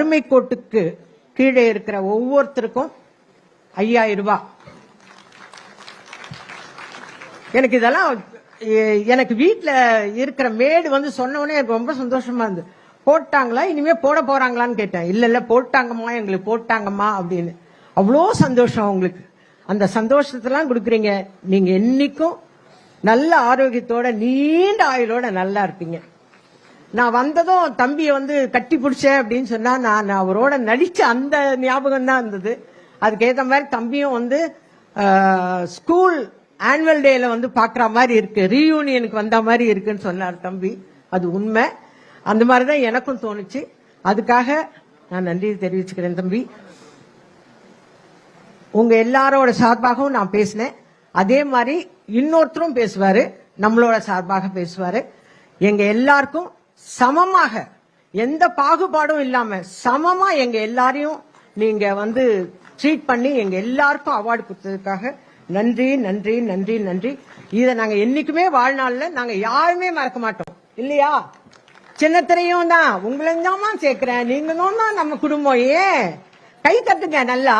வறுமை கோட்டுக்கு கீழே இருக்கிற ஒவ்வொருத்தருக்கும் 5000 ரூபாய். எனக்கு இதெல்லாம் எனக்கு வீட்டுல இருக்கிற மேடு வந்து சொன்ன உடனே எனக்கு ரொம்ப சந்தோஷமா இருந்து. போட்டாங்களா, இனிமே போட போறாங்களான்னு கேட்டேன். இல்ல போட்டாங்கம்மா, எங்களுக்கு போட்டாங்கம்மா அப்படின்னு. அவ்வளோ சந்தோஷம் உங்களுக்கு. அந்த சந்தோஷத்தெல்லாம் கொடுக்குறீங்க. நீங்க என்னைக்கும் நல்ல ஆரோக்கியத்தோட நீண்ட ஆயுளோட நல்லா இருப்பீங்க. நான் வந்ததும் தம்பியை வந்து கட்டி பிடிச்சேன் அப்படின்னு சொன்னா நான் அவரோட நடிச்ச அந்த ஞாபகம் தான் இருந்தது. அதுக்கேற்ற மாதிரி தம்பியும் வந்து ஸ்கூல் ஆனுவல் டேல வந்து பாக்குற மாதிரி இருக்கு, ரீயூனியனுக்கு வந்த மாதிரி இருக்குன்னு சொன்னார் தம்பி. அது உண்மை. அந்த மாதிரிதான் எனக்கும் தோணுச்சு. அதுக்காக நான் நன்றி தெரிவிச்சுக்கிறேன் தம்பி. உங்க எல்லாரோட சார்பாகவும் நான் பேசினேன். அதே மாதிரி இன்னொருத்தரும் பேசுவாரு, நம்மளோட சார்பாக பேசுவாரு. எங்க எல்லாருக்கும் சமமாக, எந்த பாகுபாடும் இல்லாம சமமா எங்க எல்லாரையும் நீங்க வந்து ட்ரீட் பண்ணி எங்க எல்லாருக்கும் அவார்டு கொடுத்ததுக்காக நன்றி நன்றி நன்றி நன்றி. இதை நாங்க என்னைக்குமே வாழ்நாள்ல நாங்க யாருமே மறக்க மாட்டோம் இல்லையா? சின்னத்திரையும் தான் உங்களையும் தான் சேர்க்கிறேன். நீங்களும் தான் நம்ம குடும்பம். ஏன் கை தட்டுங்க நல்லா.